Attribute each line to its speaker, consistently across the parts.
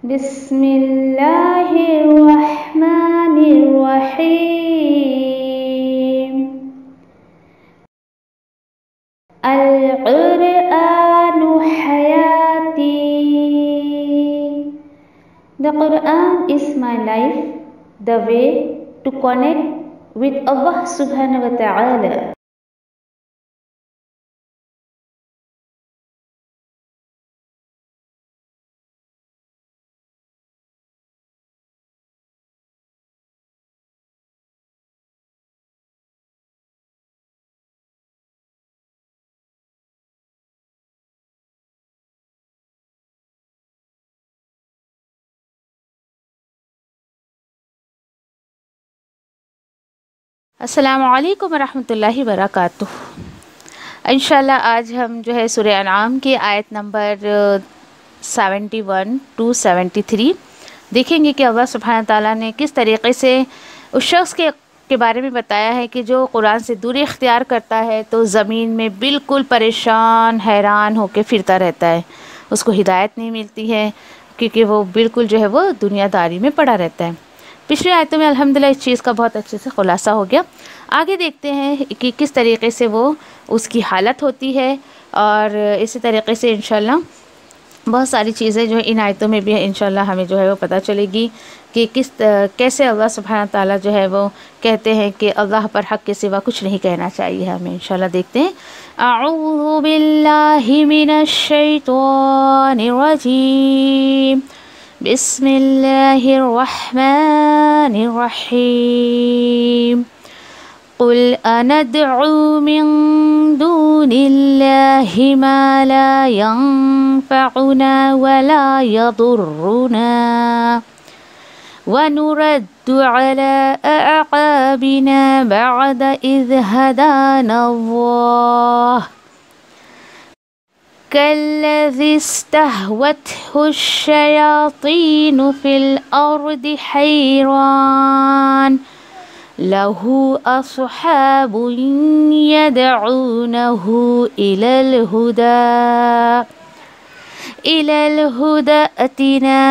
Speaker 1: بسم اللہ الرحمن الرحیم القرآن حیاتی. The Quran is my life, the way to connect with Allah subhanahu wa ta'ala.
Speaker 2: السلام علیکم ورحمۃ اللہ وبرکاتہ. انشاءاللہ آج ہم جو ہے سورہ انعام کی آیت نمبر 71 to 73 دیکھیں گے کہ اللہ سبحانہ تعالیٰ نے کس طریقے سے اس شخص کے بارے میں بتایا ہے کہ جو قرآن سے دوری اختیار کرتا ہے تو زمین میں بالکل پریشان حیران ہو کے پھرتا رہتا ہے. اس کو ہدایت نہیں ملتی ہے کیونکہ وہ بالکل جو ہے وہ دنیا داری میں پڑا رہتا ہے. پچھلی آیتوں میں الحمدللہ اس چیز کا بہت اچھے سے خلاصہ ہو گیا. آگے دیکھتے ہیں کہ کس طریقے سے وہ اس کی حالت ہوتی ہے اور اسی طریقے سے انشاءاللہ بہت ساری چیزیں جو ان آیتوں میں بھی انشاءاللہ ہمیں جو ہے وہ پتہ چلے گی کہ کیسے اللہ سبحانہ تعالیٰ جو ہے وہ کہتے ہیں کہ اللہ پر حق کے سوا کچھ نہیں کہنا چاہیے ہمیں. انشاءاللہ دیکھتے ہیں. اعوذ باللہ من الشیطان الرجیم. بسم اللہ الرحمن الرحیم. قل اندعو من دون اللہ ما لا ينفعنا ولا يضرنا ونرد على أعقابنا بعد إذ هدانا الله كالذي استهوته الشياطين في الأرض حيران له أصحاب يدعونه إلى الهدى ائتنا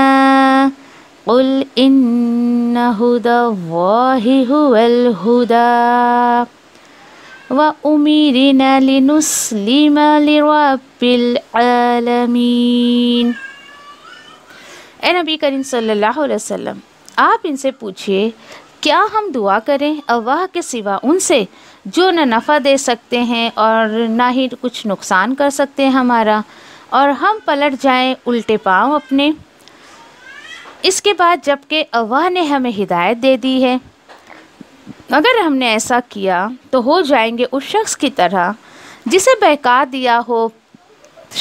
Speaker 2: قل إن هدى الله هو الهدى وَأُمِرْنَا لِنُسْلِمَ لِرَبِّ الْعَالَمِينَ. اے نبی کریم صلی اللہ علیہ وسلم آپ ان سے پوچھئے کیا ہم دعا کریں اللہ کے سوا ان سے جو نہ نفع دے سکتے ہیں اور نہ ہی کچھ نقصان کر سکتے ہیں ہمارا، اور ہم پلٹ جائیں الٹے پاؤں اپنے. اس کے بعد جب کہ اللہ نے ہمیں ہدایت دے دی ہے، اگر ہم نے ایسا کیا تو ہو جائیں گے اس شخص کی طرح جسے بہکا دیا ہو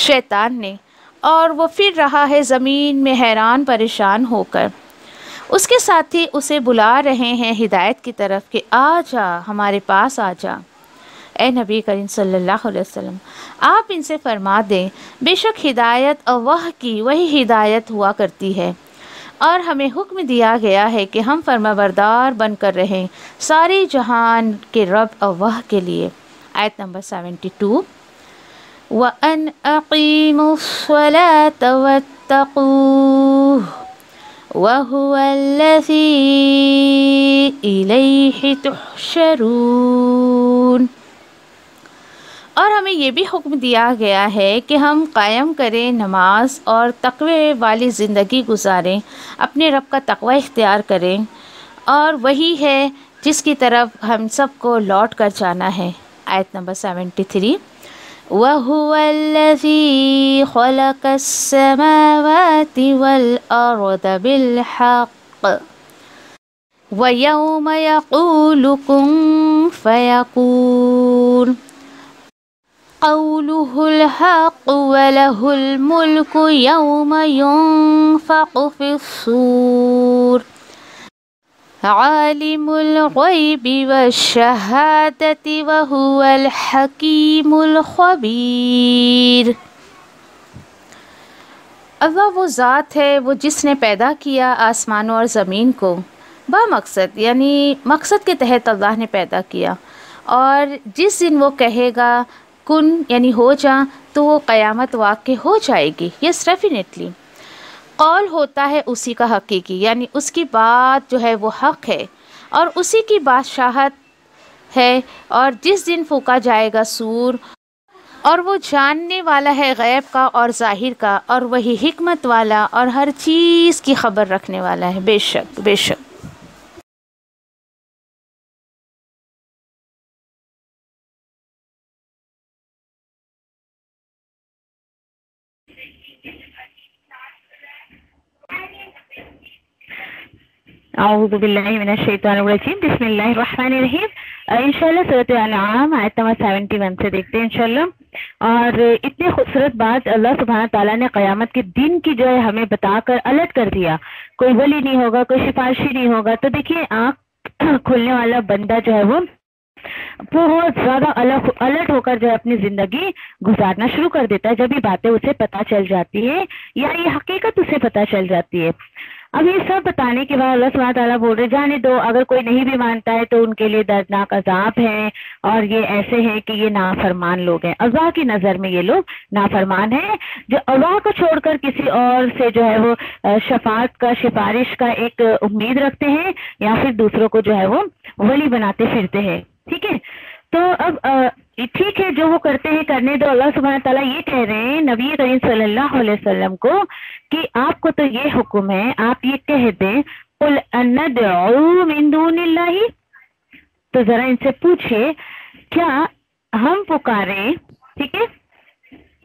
Speaker 2: شیطان نے اور وہ پھر رہا ہے زمین میں حیران پریشان ہو کر. اس کے ساتھی اسے بلا رہے ہیں ہدایت کی طرف کہ آ جا ہمارے پاس آ جا. اے نبی کریم صلی اللہ علیہ وسلم آپ ان سے فرما دیں بے شک ہدایت اللہ کی وہی ہدایت ہوا کرتی ہے اور ہمیں حکم دیا گیا ہے کہ ہم فرمانبردار بن کر رہیں سارے جہان کے رب اللہ کے لیے. آیت نمبر 72. وَأَنْ أَقِيمُوا الصَّلَاةَ وَاتَّقُوهُ وَهُوَ الَّذِي إِلَيْهِ تُحْشَرُونَ. اور ہمیں یہ بھی حکم دیا گیا ہے کہ ہم قائم کریں نماز اور تقوی والی زندگی گزاریں، اپنے رب کا تقوی اختیار کریں اور وہی ہے جس کی طرف ہم سب کو لوٹ کر جانا ہے. آیت نمبر 73. وَهُوَ الَّذِي خَلَقَ السَّمَاوَاتِ وَالْأَرْضَ بِالْحَقِّ وَيَوْمَ يَقُولُ كُن فَيَكُونُ قَوْلُهُ الْحَقُّ وَلَهُ الْمُلْكُ يَوْمَ يُنفَخُ فِي الصُّورِ عَالِمُ الْغَيْبِ وَالشَّهَادَةِ وَهُوَ الْحَكِيمُ الْخَبِيرُ. اللہ وہ ذات ہے وہ جس نے پیدا کیا آسمانوں اور زمین کو بامقصد، یعنی مقصد کے تحت اللہ نے پیدا کیا، اور جس دن وہ کہے گا کن یعنی ہو جا تو وہ قیامت واقع ہو جائے گی. Yes definitely. قول ہوتا ہے اسی کا حقیقی، یعنی اس کی بات جو ہے وہ حق ہے اور اسی کی بادشاہت ہے، اور جس دن پھونکا جائے گا سور، اور وہ جاننے والا ہے غیب کا اور ظاہر کا، اور وہی حکمت والا اور ہر چیز کی خبر رکھنے والا ہے۔ بے شک بے شک۔
Speaker 3: اعوذ باللہ من الشیطان الرجیم، بسم اللہ الرحمن الرحیم۔ انشاءاللہ سورۃ انعام آیت نمبر 71 سے دیکھتے ہیں انشاءاللہ۔ اور اتنے خوبصورت بات اللہ سبحانہ تعالیٰ نے قیامت کے دن کی جو ہے ہمیں بتا کر الرٹ کر دیا۔ کوئی ولی نہیں ہوگا، کوئی سفارشی نہیں ہوگا۔ تو دیکھیے آنکھ کھلنے والا بندہ جو ہے وہ بہت زیادہ الرٹ ہو کر جو ہے اپنی زندگی گزارنا شروع کر دیتا ہے جب یہ باتیں اسے پتہ چل جاتی ہے یا یہ حقیقت اسے پتہ چل جاتی ہے۔ اب یہ سب بتانے کے بعد اللہ سبحانہ تعالیٰ بول رہے جانے دو، اگر کوئی نہیں بھی مانتا ہے تو ان کے لیے دردناک عذاب ہے، اور یہ ایسے ہیں کہ یہ نافرمان لوگ ہیں۔ اللہ کی نظر میں یہ لوگ نافرمان ہیں جو اللہ کو چھوڑ کر کسی اور سے جو ہے وہ شفاعت کا، سفارش کا ایک امید رکھتے ہیں، یا پھر دوسروں کو جو ہے وہ ولی بناتے پھرتے ہیں۔ ٹھیک ہے، تو اب ٹھیک ہے جو وہ کرتے ہیں کرنے دو۔ اللہ سبحانہ تعالیٰ یہ کہہ رہے ہیں نبی کریم صلی اللہ علیہ وسلم کو کہ آپ کو تو یہ حکم ہے، آپ یہ کہہ دیں قل ان ندعو من دون اللہ، تو ذرا ان سے پوچھے کیا ہم پکاریں، ٹھیک ہے،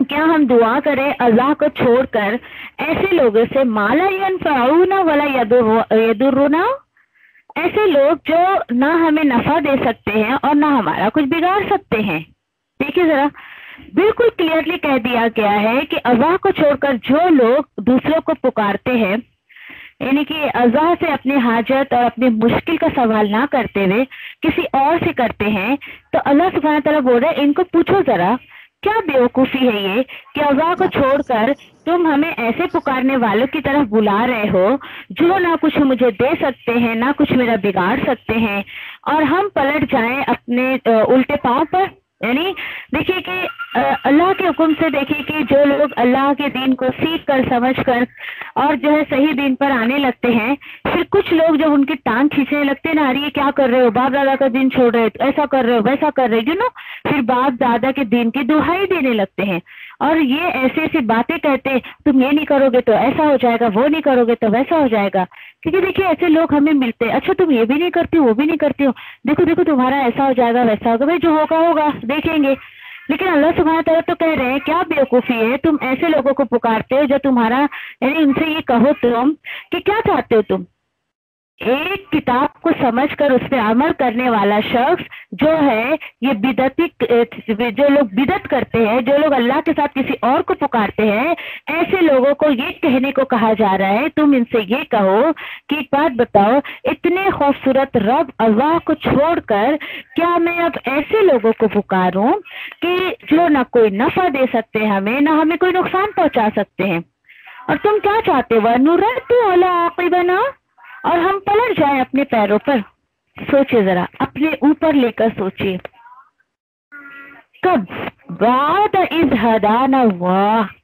Speaker 3: کیا ہم دعا کریں اللہ کو چھوڑ کر ایسے لوگوں سے ما لا ینفعونا ولا یضرنا، ایسے لوگ جو نہ ہمیں نفع دے سکتے ہیں اور نہ ہمارا کچھ بگاڑ سکتے ہیں۔ دیکھیے ذرا بالکل کلیئرلی کہہ دیا گیا ہے کہ اللہ کو چھوڑ کر جو لوگ دوسروں کو پکارتے ہیں، یعنی کہ اللہ سے اپنی حاجت اور اپنی مشکل کا سوال نہ کرتے ہوئے کسی اور سے کرتے ہیں، تو اللہ سبحانہ تعالیٰ بول رہے ان کو پوچھو ذرا کیا بیوقوفی ہے یہ کہ اللہ کو چھوڑ کر تم ہمیں ایسے پکارنے والوں کی طرف بلا رہے ہو جو نہ کچھ مجھے دے سکتے ہیں نہ کچھ میرا بگاڑ سکتے ہیں، اور ہم پلٹ جائیں اپنے الٹے پاؤں پر۔ یعنی دیکھیے کہ اللہ کے حکم سے دیکھیے کہ جو لوگ اللہ کے دین کو سیکھ کر سمجھ کر اور جو ہے صحیح دین پر آنے لگتے ہیں، پھر کچھ لوگ جب ان کی ٹانگ کھینچنے لگتے ہیں نا، ارے یہ کیا کر رہے ہو، باپ دادا کا دین چھوڑ رہے ہو، ایسا کر رہے ہو ویسا کر رہے ہو، پھر باپ دادا کے دین کی دہائی دینے لگتے ہیں اور یہ ایسی ایسی باتیں کہتے تم یہ نہیں کرو گے تو ایسا ہو جائے گا، وہ نہیں کرو گے تو ویسا ہو جائے گا۔ کیونکہ دیکھیے ایسے لوگ ہمیں ملتے، اچھا تم یہ بھی نہیں کرتی وہ بھی نہیں کرتی ہو، دیکھو دیکھو تمہارا ایسا ہو جائے گا ویسا ہوگا، بھائی جو ہوگا ہوگا دیکھیں گے۔ لیکن اللہ سبحانہ تعالیٰ تو کہہ رہے ہیں کیا بیوقوفی ہے، تم ایسے لوگوں کو پکارتے ہو جو تمہارا، یعنی ان سے یہ کہو تم کہ کیا چاہتے ہو تم، ایک کتاب کو سمجھ کر اس پہ عمل کرنے والا شخص جو ہے یہ بدعتی، جو لوگ بدعت کرتے ہیں، جو لوگ اللہ کے ساتھ کسی اور کو پکارتے ہیں، ایسے لوگوں کو یہ کہنے کو کہا جا رہا ہے تم ان سے یہ کہو کہ ایک بات بتاؤ، اتنے خوبصورت رب اللہ کو چھوڑ کر کیا میں اب ایسے لوگوں کو پکاروں کہ جو نہ کوئی نفع دے سکتے ہیں ہمیں، نہ ہمیں کوئی نقصان پہنچا سکتے ہیں، اور تم کیا چاہتے ہو وَنُرَدُّ عَلَىٰ عَاقِبَنَا، اور ہم پلٹ جائیں اپنے پیروں پر۔ سوچے ذرا اپنے اوپر لے کر سوچیے، کب بعد اذ ہدانا اللہ،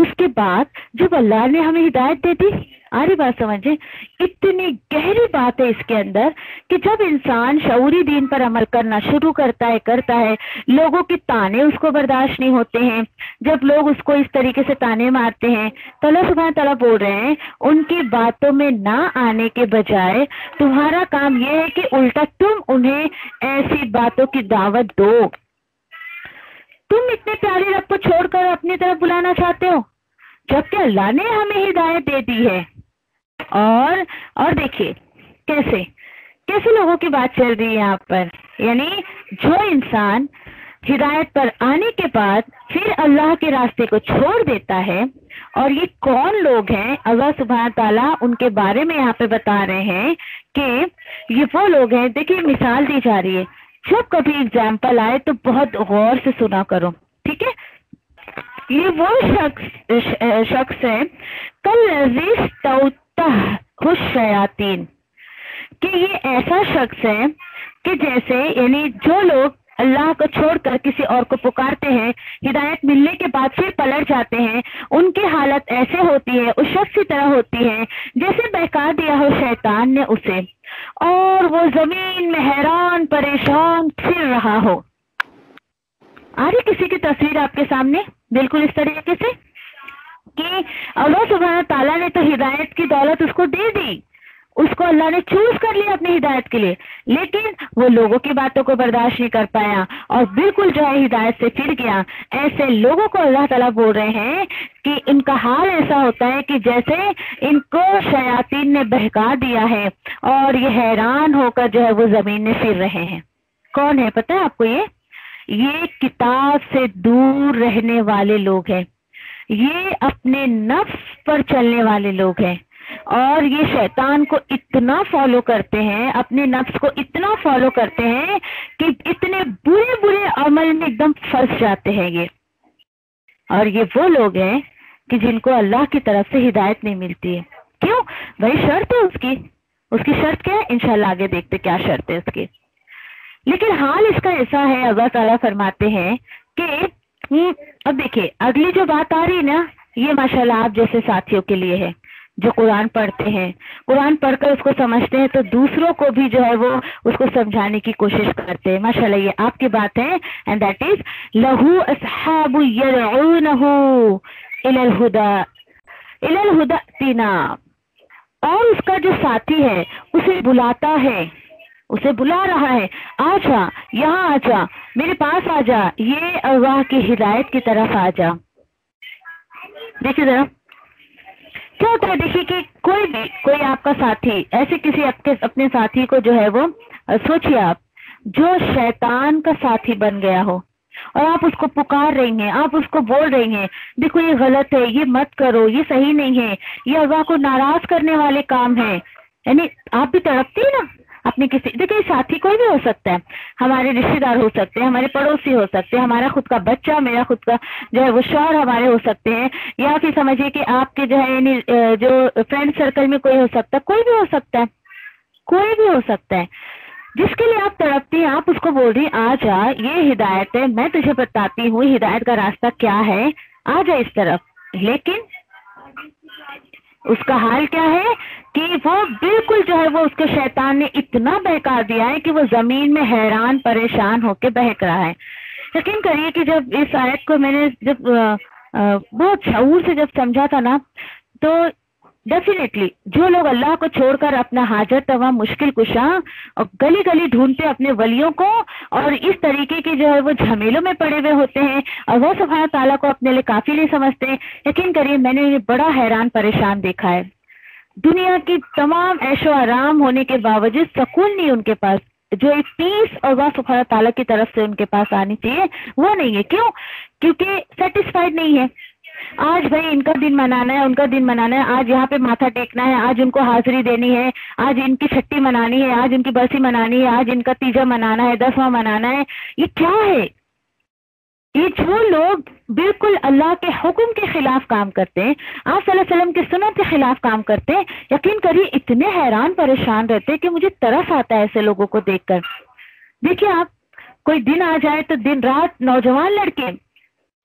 Speaker 3: اس کے بعد جب اللہ نے ہمیں ہدایت دے دی۔ آری بات سمجھیں، اتنی گہری بات ہے اس کے اندر کہ جب انسان شعوری دین پر عمل کرنا شروع کرتا ہے لوگوں کے تانے اس کو برداشت نہیں ہوتے ہیں، جب لوگ اس کو اس طریقے سے تانے مارتے ہیں تو اللہ سبحانہ تعالیٰ بول رہے ہیں ان کی باتوں میں نہ آنے کے بجائے تمہارا کام یہ ہے کہ الٹا تم انہیں ایسی باتوں کی دعوت دو۔ تم اتنے پیارے رب کو چھوڑ کر اپنی طرف بلانا چاہتے ہو جبکہ اللہ نے ہمیں ہدایت دے دی ہے۔ اور دیکھیے کیسے لوگوں کی بات چل رہی ہے یہاں پر، یعنی جو انسان ہدایت پر آنے کے بعد پھر اللہ کے راستے کو چھوڑ دیتا ہے، اور یہ کون لوگ ہیں اللہ سبحانہ تعالیٰ ان کے بارے میں یہاں پہ بتا رہے ہیں کہ یہ وہ لوگ ہیں۔ دیکھیے مثال دی جا رہی ہے، جب کبھی اگزامپل آئے تو بہت غور سے سنا کرو، ٹھیک ہے۔ یہ وہ شخص ہے کالذی استوطہ الشیاطین، کہ یہ ایسا شخص ہے کہ جیسے، یعنی جو لوگ اللہ کو چھوڑ کر کسی اور کو پکارتے ہیں، ہدایت ملنے کے بعد پھر پلٹ جاتے ہیں، ان کی حالت ایسے ہوتی ہے، اس شخص کی طرح ہوتی ہے جیسے بہکا دیا ہو شیطان نے اسے، اور وہ زمین میں حیران پریشان پھر رہا ہو۔ آ رہی کسی کی تصویر آپ کے سامنے بالکل اس طریقے سے کہ اللہ سبحانہ تعالیٰ نے تو ہدایت کی دولت اس کو دے دی، اس کو اللہ نے چوز کر لیا اپنی ہدایت کے لیے، لیکن وہ لوگوں کی باتوں کو برداشت نہیں کر پایا اور بالکل جو ہے ہدایت سے پھر گیا۔ ایسے لوگوں کو اللہ تعالیٰ بول رہے ہیں کہ ان کا حال ایسا ہوتا ہے کہ جیسے ان کو شیاطین نے بہکا دیا ہے اور یہ حیران ہو کر جو ہے وہ زمین میں پھر رہے ہیں۔ کون ہے پتہ ہے آپ کو؟ یہ کتاب سے دور رہنے والے لوگ ہیں، یہ اپنے نفس پر چلنے والے لوگ ہیں، اور یہ شیطان کو اتنا فالو کرتے ہیں، اپنے نفس کو اتنا فالو کرتے ہیں کہ اتنے برے برے عمل میں ایک دم پھنس جاتے ہیں یہ۔ اور یہ وہ لوگ ہیں کہ جن کو اللہ کی طرف سے ہدایت نہیں ملتی ہے۔ کیوں؟ بھائی شرط ہے اس کی شرط کیا ہے؟ انشاءاللہ آگے دیکھتے کیا شرط ہے اس کی۔ لیکن حال اس کا ایسا ہے، اللہ تعالیٰ فرماتے ہیں کہ اب دیکھیں اگلی جو بات آ رہی ہے نا، یہ ماشاءاللہ آپ جیسے ساتھیوں کے لیے ہے جو قرآن پڑھتے ہیں، قرآن پڑھ کر اس کو سمجھتے ہیں تو دوسروں کو بھی جو ہے وہ اس کو سمجھانے کی کوشش کرتے ہیں۔ ماشاءاللہ یہ آپ کی بات ہے، اینڈ دیٹ از لہو اصحاب یدعونہ الی الہدی ائتنا، اور اس کا جو ساتھی ہے اسے بلاتا ہے، اسے بلا رہا ہے، آ جا، یہاں آ جا، میرے پاس آ جا، یہ اللہ کی ہدایت کی طرف آ جا۔ دیکھیے ذرا کیا ہوتا ہے، دیکھیے کہ کوئی آپ کا ساتھی، ایسے کسی اپنے ساتھی کو جو ہے وہ سوچیے آپ، جو شیطان کا ساتھی بن گیا ہو اور آپ اس کو پکار رہی ہیں، آپ اس کو بول رہی ہیں دیکھو یہ غلط ہے، یہ مت کرو، یہ صحیح نہیں ہے، یہ اللہ کو ناراض کرنے والے کام ہیں، یعنی آپ بھی تڑپتی ہیں نا اپنے کسی، دیکھیں ساتھی کوئی بھی ہو سکتا ہے، ہمارے رشتے دار ہو سکتے ہیں، ہمارے پڑوسی ہو سکتے ہیں، ہمارا خود کا بچہ، میرا خود کا جو ہے وہ شوہر ہمارے ہو سکتے ہیں، یا پھر سمجھیے کہ آپ کے جو ہے یعنی جو فرینڈ سرکل میں کوئی ہو سکتا ہے، کوئی بھی ہو سکتا ہے، کوئی بھی ہو سکتا ہے، جس کے لیے آپ تڑپتی ہیں، آپ اس کو بول رہی آ جا، یہ ہدایت ہے، میں تجھے بتاتی ہوں ہدایت کا راستہ کیا ہے، آ جا اس طرف، لیکن اس کا حال کیا ہے کہ وہ بالکل جو ہے وہ اس کے شیطان نے اتنا بہکا دیا ہے کہ وہ زمین میں حیران پریشان ہو کے بہک رہا ہے۔ یقین کریے کہ جب اس آیت کو میں نے جب بہت شعور سے جب سمجھا تھا نا، تو ڈیفینیٹلی جو لوگ اللہ کو چھوڑ کر اپنا حاجت روا مشکل کشا اور گلی گلی ڈھونڈتے اپنے ولیوں کو اور اس طریقے کے جو ہے وہ جھمیلوں میں پڑے ہوئے ہوتے ہیں اور وہ سبحانہ تعالیٰ کو اپنے لیے کافی نہیں سمجھتے، یقین کریے میں نے یہ بڑا حیران پریشان دیکھا ہے۔ دنیا کی تمام عیش و آرام ہونے کے باوجود سکون نہیں ان کے پاس، جو ایک پیس اللہ سبحانہ تعالیٰ کی طرف سے ان کے پاس آنی چاہیے وہ نہیں ہے۔ کیوں؟ کیونکہ سیٹسفائیڈ نہیں ہے۔ آج بھائی ان کا دن منانا ہے، ان کا دن منانا ہے، آج یہاں پہ ماتھا ٹیکنا ہے، آج ان کو حاضری دینی ہے، آج ان کی چھٹی منانی ہے، آج ان کی برسی منانی ہے، آج ان کا تیجا منانا ہے، 10واں منانا ہے۔ یہ کیا ہے؟ یہ جو لوگ بالکل اللہ کے حکم کے خلاف کام کرتے ہیں، آپ صلی اللہ علیہ وسلم کی سنت کے خلاف کام کرتے ہیں، یقین کریے اتنے حیران پریشان رہتے کہ مجھے ترس آتا ہے ایسے لوگوں کو دیکھ کر۔ دیکھیے آپ کوئی دن آ جائے تو دن رات، نوجوان لڑکے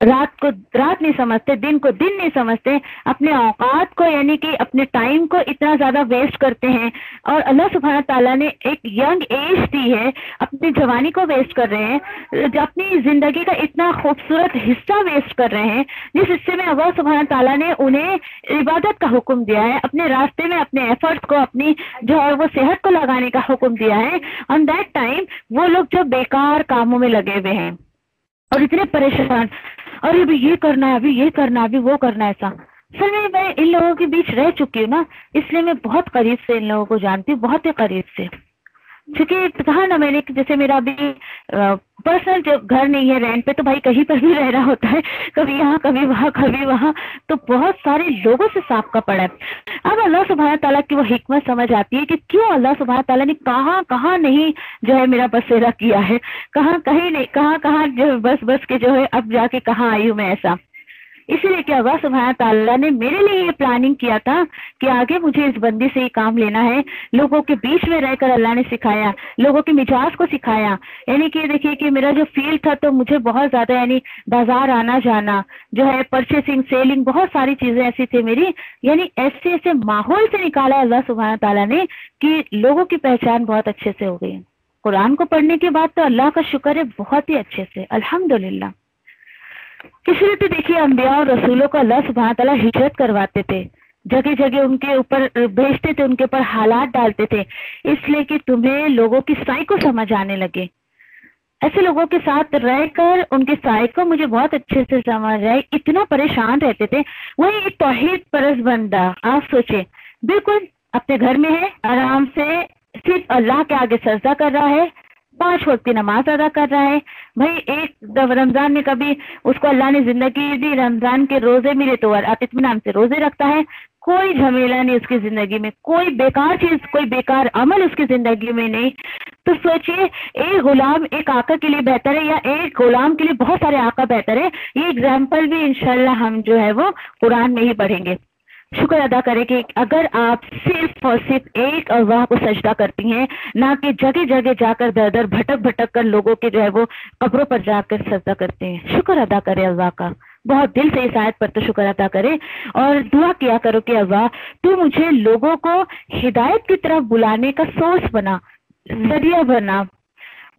Speaker 3: رات کو رات نہیں سمجھتے، دن کو دن نہیں سمجھتے، اپنے اوقات کو یعنی کہ اپنے ٹائم کو اتنا زیادہ ویسٹ کرتے ہیں، اور اللہ سبحانہ تعالیٰ نے ایک ینگ ایج دی ہے، اپنی جوانی کو ویسٹ کر رہے ہیں، اپنی زندگی کا اتنا خوبصورت حصہ ویسٹ کر رہے ہیں جس حصے میں اللہ سبحانہ تعالیٰ نے انہیں عبادت کا حکم دیا ہے، اپنے راستے میں اپنے ایفرٹس کو، اپنی جو ہے وہ صحت کو لگانے کا حکم دیا ہے۔ آن دیٹ ٹائم وہ لوگ جو بیکار کاموں میں لگے ہوئے ہیں اور اتنے پریشان، اور ابھی یہ کرنا ہے، ابھی یہ کرنا ہے، ابھی وہ کرنا ہے، ایسا سر میں ان لوگوں کے بیچ رہ چکی ہوں نا، اس لیے میں بہت قریب سے ان لوگوں کو جانتی ہوں، بہت ہی قریب سے، کیونکہ کہا نا میں نے کہ جیسے میرا ابھی پرسنل جو گھر نہیں ہے رینٹ پہ، تو بھائی کہیں پر بھی رہ رہا ہوتا ہے، کبھی یہاں کبھی وہاں کبھی وہاں، تو بہت سارے لوگوں سے سابقہ پڑا ہے۔ اب اللہ سبحانہ تعالیٰ کی وہ حکمت سمجھ آتی ہے کہ کیوں اللہ سبحانہ تعالیٰ نے کہاں کہاں نہیں جو ہے میرا بسیرا کیا ہے، کہاں کہیں نہیں، کہاں کہاں جو بس کے جو ہے اب جا کے کہاں آئی ہوں میں ایسا۔ اسی لیے کہ اللہ سبحانہ تعالیٰ نے میرے لیے یہ پلاننگ کیا تھا کہ آگے مجھے اس بندی سے یہ کام لینا ہے. لوگوں کے بیچ میں رہ کر اللہ نے سکھایا, لوگوں کے مزاج کو سکھایا. یعنی کہ دیکھیے کہ میرا جو فیلڈ تھا تو مجھے بہت زیادہ یعنی بازار آنا جانا جو ہے, پرچیسنگ, سیلنگ, بہت ساری چیزیں ایسی تھی میری. یعنی ایسے ایسے ماحول سے نکالا اللہ سبحانہ تعالیٰ نے کہ لوگوں کی پہچان بہت اچھے سے ہو گئی. قرآن کو پڑھنے کے بعد تو اللہ کا شکر ہے بہت ہی اچھے سے, الحمدللہ. اس لیے تو دیکھیے انبیاء اور رسولوں کو اللہ سبحانہ تعالیٰ ہجرت کرواتے تھے, جگہ جگہ ان کے اوپر بھیجتے تھے, ان کے اوپر حالات ڈالتے تھے, اس لیے کہ تمہیں لوگوں کی سائے کو سمجھ آنے لگے. ایسے لوگوں کے ساتھ رہ کر ان کے سائے کو مجھے بہت اچھے سے سمجھ آئے. اتنا پریشان رہتے تھے. وہی ایک توحید پرست بندہ, آپ سوچیں, بالکل اپنے گھر میں ہے, آرام سے صرف اللہ کے آگے سجدہ کر رہا ہے, 5 وقت کی نماز ادا کر رہا ہے. بھائی ایک رمضان میں کبھی اس کو اللہ نے زندگی دی, رمضان کے روزے ملے تو اطمینان سے روزے رکھتا ہے. کوئی جھمیلا نہیں اس کی زندگی میں, کوئی بیکار چیز, کوئی بیکار عمل اس کی زندگی میں نہیں. تو سوچئے ایک غلام ایک آقا کے لیے بہتر ہے یا ایک غلام کے لیے بہت سارے آقا بہتر ہے. یہ اگزامپل بھی انشاءاللہ ہم جو ہے وہ قرآن میں ہی پڑھیں گے. شکر ادا کریں کہ اگر آپ صرف اور صرف ایک اللہ کو سجدہ کرتی ہیں, نہ کہ جگہ جگہ جا کر در در بھٹک بھٹک کر لوگوں کے جو ہے وہ قبروں پر جا کر سجدہ کرتے ہیں. شکر ادا کرے اللہ کا, بہت دل سے اس آیت پر تو شکر ادا کرے اور دعا کیا کرو کہ اللہ تو مجھے لوگوں کو ہدایت کی طرف بلانے کا سورس بنا, ذریعہ بنا,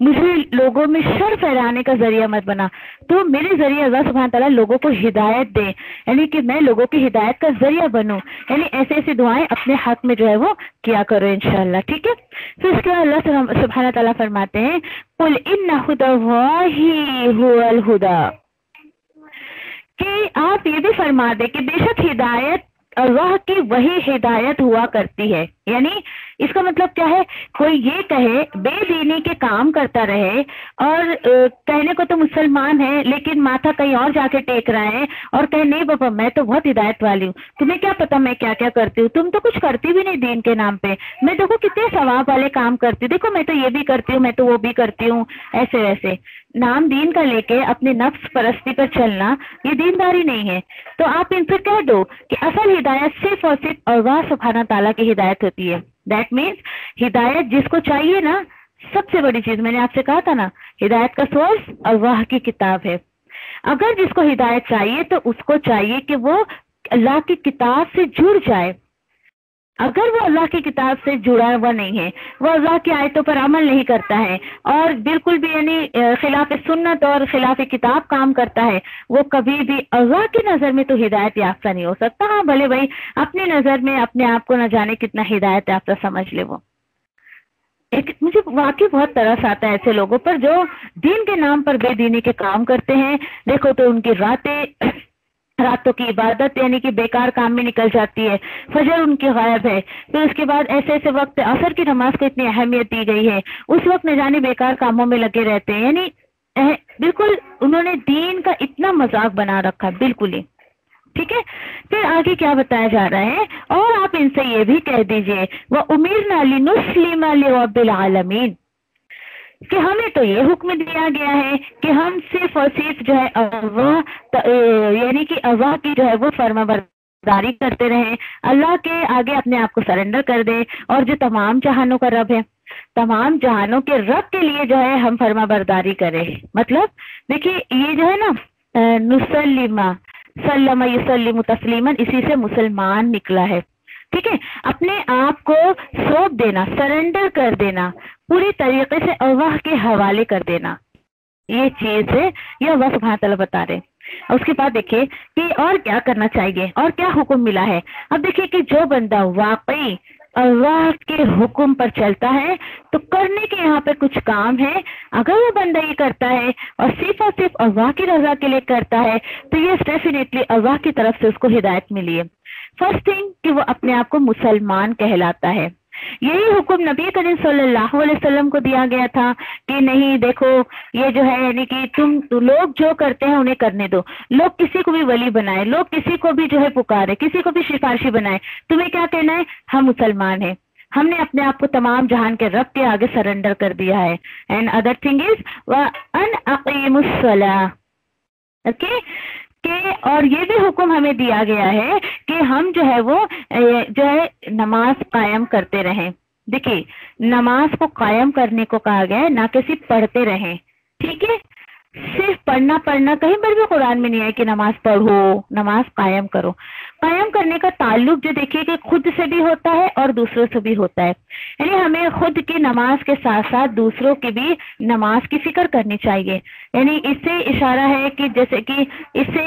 Speaker 3: مجھے لوگوں میں شر پھیلانے کا ذریعہ مت بنا. تو میرے ذریعے اللہ سبحانہ تعالیٰ لوگوں کو ہدایت دے, یعنی کہ میں لوگوں کی ہدایت کا ذریعہ بنوں. یعنی ایسے ایسی دعائیں اپنے حق میں جو ہے وہ کیا کرو انشاءاللہ, ٹھیک ہے. پھر اس کے بعد اللہ سبحانہ تعالیٰ فرماتے ہیں قُلْ إِنَّ هُدَى اللَّهِ هُوَ الْهُدَى, کہ آپ یہ بھی فرما دیں کہ بے شک ہدایت اللہ کی وہی ہدایت ہوا کرتی ہے. یعنی اس کا مطلب کیا ہے, کوئی یہ کہے بے دینی کے کام کرتا رہے اور کہنے کو تو مسلمان ہے لیکن ماتھا کہیں اور جا کے ٹیک رہا ہے اور کہے نہیں بابا میں تو بہت ہدایت والی ہوں, تمہیں کیا پتا میں کیا کیا کرتی ہوں, تم تو کچھ کرتی بھی نہیں دین کے نام پہ, میں دیکھو کتنے ثواب والے کام کرتی ہوں, دیکھو میں تو یہ بھی کرتی ہوں, میں تو وہ بھی کرتی ہوں, ایسے ویسے نام دین کا لے کے اپنے نفس پرستی پر چلنا یہ دینداری نہیں ہے. تو آپ ان سے کہہ دو کہ اصل ہدایت صرف اور صرف اللہ سبحانہ تعالیٰ کی ہدایت ہوتی ہے. دیٹ مینس ہدایت جس کو چاہیے نا, سب سے بڑی چیز میں نے آپ سے کہا تھا نا, ہدایت کا سورس اللہ کی کتاب ہے. اگر جس کو ہدایت چاہیے تو اس کو چاہیے کہ وہ اللہ کی کتاب سے جڑ جائے. اگر وہ اللہ کی کتاب سے جڑا ہوا نہیں ہے, وہ اللہ کی آیتوں پر عمل نہیں کرتا ہے اور بالکل بھی یعنی خلاف سنت اور خلاف کتاب کام کرتا ہے, وہ کبھی بھی اللہ کی نظر میں تو ہدایت یافتہ نہیں ہو سکتا. ہاں بھلے بھائی اپنی نظر میں اپنے آپ کو نہ جانے کتنا ہدایت یافتہ سمجھ لے. وہ مجھے واقعی بہت ترس آتا ہے ایسے لوگوں پر جو دین کے نام پر بے دینی کے کام کرتے ہیں. دیکھو تو ان کی راتوں کی عبادت یعنی کہ بیکار کام میں نکل جاتی ہے, فجر ان کی غائب ہے, پھر اس کے بعد ایسے ایسے وقت عصر کی نماز کو اتنی اہمیت دی گئی ہے, اس وقت نہ جانے بیکار کاموں میں لگے رہتے ہیں. یعنی بالکل انہوں نے دین کا اتنا مذاق بنا رکھا, بالکل ہی ٹھیک ہے. پھر آگے کیا بتایا جا رہا ہے, اور آپ ان سے یہ بھی کہہ دیجئے وَأُمِرْنَا لِنُسْلِمَ لِرَبِّ الْعَالَمِينَ, کہ ہمیں تو یہ حکم دیا گیا ہے کہ ہم صرف اور صرف جو ہے اللہ یعنی کہ اللہ کی جو ہے وہ فرما برداری کرتے رہیں, اللہ کے آگے اپنے آپ کو سرنڈر کر دیں, اور جو تمام جہانوں کا رب ہے, تمام جہانوں کے رب کے لیے جو ہے ہم فرما برداری کریں. مطلب دیکھیے یہ جو ہے نا نسلمہ سلم یسلم تسلیما, اسی سے مسلمان نکلا ہے. ٹھیک ہے, اپنے آپ کو سونپ دینا, سرنڈر کر دینا, پوری طریقے سے اللہ کے حوالے کر دینا, یہ چیز ہے, یہ اللہ سبحانہ تعالیٰ بتا رہے. اس کے بعد دیکھیں کہ اور کیا کرنا چاہیے اور کیا حکم ملا ہے. اب دیکھیں کہ جو بندہ واقعی اللہ کے حکم پر چلتا ہے تو کرنے کے یہاں پہ کچھ کام ہے, اگر وہ بندہ یہ کرتا ہے اور صرف اللہ کی رضا کے لیے کرتا ہے تو یہ ڈیفینیٹلی اللہ کی طرف سے اس کو ہدایت ملی ہے. فرسٹ تھنگ کہ وہ اپنے آپ کو مسلمان کہلاتا ہے. یہی حکم نبی کریم صلی اللہ علیہ وسلم کو دیا گیا تھا کہ نہیں دیکھو یہ جو ہے یعنی کہ تم لوگ جو کرتے ہیں انہیں کرنے دو, لوگ کسی کو بھی ولی بنائے, لوگ کسی کو بھی جو ہے پکارے, کسی کو بھی سفارشی بنائے, تمہیں کیا کہنا ہے, ہم مسلمان ہیں, ہم نے اپنے آپ کو تمام جہان کے رب کے آگے سرنڈر کر دیا ہے. اینڈ ادر تھنگ از وَأَنْ أَقِيمُوا الصَّلَاةَ, اوکے, کہ اور یہ بھی حکم ہمیں دیا گیا ہے کہ ہم جو ہے وہ نماز قائم کرتے رہیں. دیکھیے نماز کو قائم کرنے کو کہا گیا ہے، نہ کہ صرف پڑھتے رہیں. ٹھیک ہے، صرف پڑھنا کہیں پر بھی قرآن میں نہیں ہے کہ نماز پڑھو، نماز قائم کرو. قائم کرنے کا تعلق جو دیکھیے کہ خود سے بھی ہوتا ہے اور دوسروں سے بھی ہوتا ہے. یعنی ہمیں خود کی نماز کے ساتھ ساتھ دوسروں کی بھی نماز کی فکر کرنی چاہیے. یعنی اس سے اشارہ ہے کہ جیسے کہ اس سے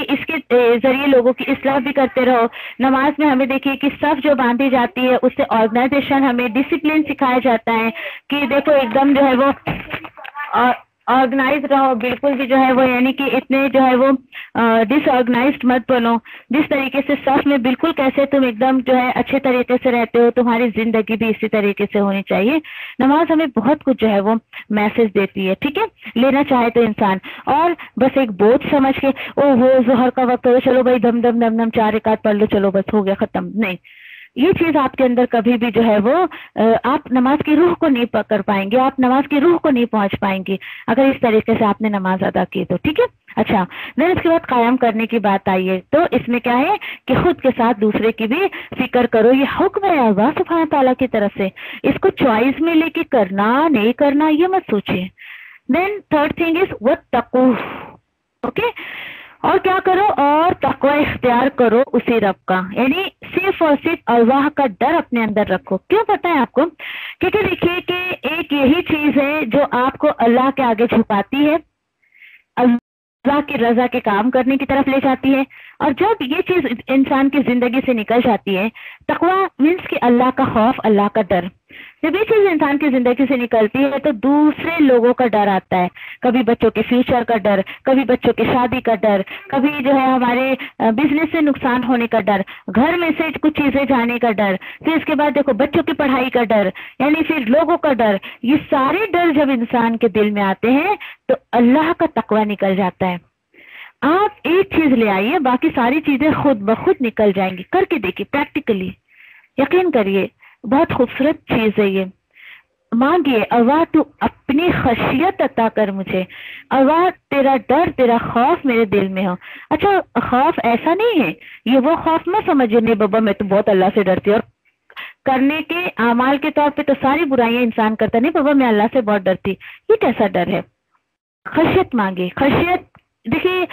Speaker 3: اس کے ذریعے لوگوں کی اصلاح بھی کرتے رہو. نماز میں ہمیں دیکھیے کہ صف جو باندھی جاتی ہے اس سے آرگنائزیشن، ہمیں ڈسپلن سکھایا جاتا ہے کہ دیکھو ایک دم جو ہے وہ آرگنائز رہو، بالکل بھی جو ہے وہ یعنی کہ اتنے جو ہے وہ ڈس آرگنائزڈ مت بنو. جس طریقے سے صف میں بالکل کیسے تم ایک دم جو ہے اچھے طریقے سے رہتے ہو، تمہاری زندگی بھی اسی طریقے سے ہونی چاہیے. نماز ہمیں بہت کچھ جو ہے وہ میسج دیتی ہے. ٹھیک ہے، لینا چاہے تو انسان، اور بس ایک بوجھ سمجھ کے وہ ظہر کا وقت ہو چلو بھائی دم دم دم دم 4 رکعت پڑھ لو، چلو بس ہو گیا ختم، نہیں. یہ چیز آپ کے اندر کبھی بھی جو ہے وہ آپ نماز کی روح کو نہیں پکڑ پائیں گے، آپ نماز کی روح کو نہیں پہنچ پائیں گے اگر اس طریقے سے آپ نے نماز ادا کی تو. ٹھیک ہے، اچھا دین اس کے بعد قائم کرنے کی بات آئی ہے تو اس میں کیا ہے کہ خود کے ساتھ دوسرے کی بھی فکر کرو. یہ حکم ہے اللہ سبحانہ تعالیٰ کی طرف سے، اس کو چوائس میں لے کے کرنا نہیں کرنا یہ مت سوچیے. دین تھرڈ تھنگ از واتقوا. اوکے، اور کیا کرو، اور تقوی اختیار کرو اسی رب کا، یعنی صرف اور صرف اللہ کا ڈر اپنے اندر رکھو. کیوں پتہ ہے آپ کو؟ کیونکہ دیکھیے کہ ایک یہی چیز ہے جو آپ کو اللہ کے آگے جھکاتی ہے، اللہ کی رضا کے کام کرنے کی طرف لے جاتی ہے. اور جب یہ چیز انسان کی زندگی سے نکل جاتی ہے، تقوی مینس کہ اللہ کا خوف، اللہ کا ڈر. جب یہ چیز انسان کی زندگی سے نکلتی ہے تو دوسرے لوگوں کا ڈر آتا ہے. کبھی بچوں کے فیوچر کا ڈر، کبھی بچوں کی شادی کا ڈر، کبھی جو ہے ہمارے بزنس سے نقصان ہونے کا ڈر، گھر میں سے کچھ چیزیں جانے کا ڈر، پھر اس کے بعد دیکھو بچوں کی پڑھائی کا ڈر، یعنی پھر لوگوں کا ڈر. یہ سارے ڈر جب انسان کے دل میں آتے ہیں تو اللہ کا تقوی نکل جاتا ہے. آپ ایک چیز لے آئیے، باقی ساری چیزیں خود بخود نکل جائیں گی. کر کے دیکھیے، پریکٹیکلی یقین کریے، بہت خوبصورت چیز ہے یہ. مانگیے اللہ تو اپنی خشیت عطا کر مجھے، اللہ تیرا ڈر، تیرا خوف میرے دل میں ہو. اچھا خوف ایسا نہیں ہے، یہ وہ خوف نہ سمجھے نہیں بابا میں تو بہت اللہ سے ڈرتی ہوں، اور کرنے کے اعمال کے طور پہ تو ساری برائیاں انسان کرتا نہیں بابا میں اللہ سے بہت ڈرتی. یہ کیسا ڈر ہے؟ خشیت مانگے. خشیت دیکھیے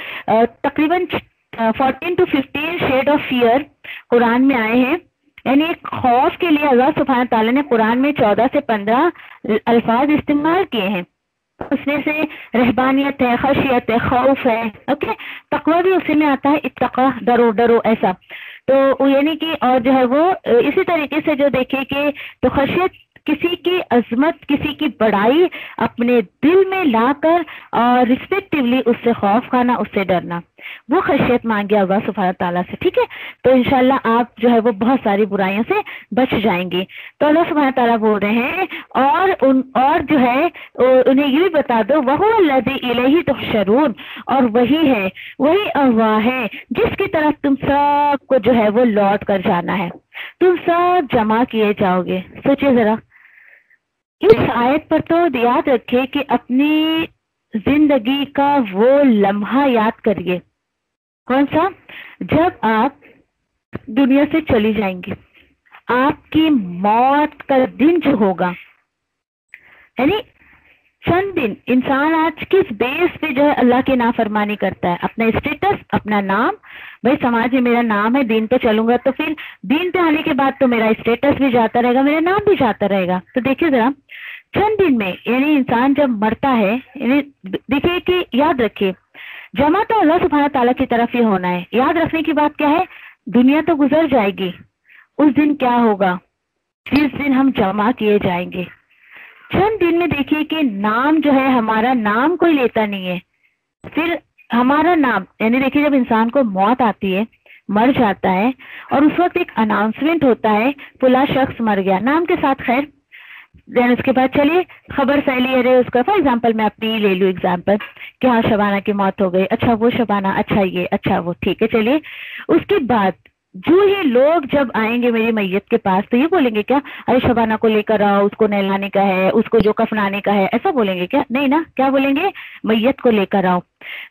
Speaker 3: تقریباً 14 to 15 شیڈ آف فیئر قرآن میں آئے ہیں. یعنی خوف کے لیے اللہ سبحانہ تعالیٰ نے قرآن میں 14 سے 15 الفاظ استعمال کیے ہیں. اس میں سے رہبانیت ہے، خشیت ہے، خوف ہے. اوکے، تقوی بھی اسی میں آتا ہے، اتقا، ڈرو ڈرو ایسا. تو یعنی کہ اور جو ہے وہ اسی طریقے سے جو دیکھے کہ تو خشیت کسی کی عظمت، کسی کی بڑائی اپنے دل میں لا کر اور ریسپیکٹیولی اس سے خوف کھانا، اس سے ڈرنا، وہ خشیت مانگے اللہ سبحانہ تعالیٰ سے. ٹھیک ہے، تو انشاءاللہ آپ جو ہے وہ بہت ساری برائیوں سے بچ جائیں گے. تو اللہ سبحانہ تعالیٰ بول رہے ہیں اور جو ہے انہیں یہ بھی بتا دو وَهُوَ الَّذِي إِلَيْهِ تُحْشَرُونَ، اور وہی ہے، وہی اللہ ہے جس کی طرف تم سب کو جو ہے وہ لوٹ کر جانا ہے، تم سب جمع کیے جاؤ گے. سوچئے ذرا اس آیت پر تو یاد رکھے کہ اپنی زندگی کا وہ لمحہ یاد کریے. کون سا؟ جب آپ دنیا سے چلی جائیں گے، آپ کی موت کا دن جو ہوگا، یعنی چند دن انسان آج کس بیس پہ جو ہے اللہ کی نافرمانی کرتا ہے، اپنا اسٹیٹس، اپنا نام. بھائی سماج میں میرا نام ہے، دین پہ چلوں گا تو پھر دین پہ آنے کے بعد تو میرا اسٹیٹس بھی جاتا رہے گا، میرا نام بھی جاتا رہے گا. تو دیکھیے ذرا چند دن میں یعنی انسان جب مرتا ہے، یعنی دیکھیے کہ یاد رکھیے جمع تو اللہ سبحانہ تعالیٰ کی طرف ہی ہونا ہے. یاد رکھنے کی بات کیا ہے؟ دنیا تو گزر جائے گی، اس دن کیا ہوگا؟ جس دن ہم جمع کیے جائیں گے. چند دن میں دیکھیے کہ نام جو ہے ہمارا نام کوئی لیتا نہیں ہے. پھر ہمارا نام یعنی دیکھیے جب انسان کو موت آتی ہے، مر جاتا ہے، اور اس وقت ایک اناؤنسمنٹ ہوتا ہے فلاں شخص مر گیا نام کے ساتھ. خیر دین اس کے بعد چلیے خبر پھیلی ہے اس کا. فار ایگزامپل میں اپنی لے لوں ایگزامپل کہ ہاں شبانہ کی موت ہو گئی، اچھا وہ شبانہ، اچھا یہ، اچھا وہ، ٹھیک ہے چلیے. اس کے بعد جو ہی لوگ جب آئیں گے میری میت کے پاس تو یہ بولیں گے کیا ارے شبانہ کو لے کر آؤ، اس کو نہلانے کا ہے، اس کو جو کفنانے کا ہے، ایسا بولیں گے کیا؟ نہیں نا. کیا بولیں گے؟ میت کو لے کر آؤ.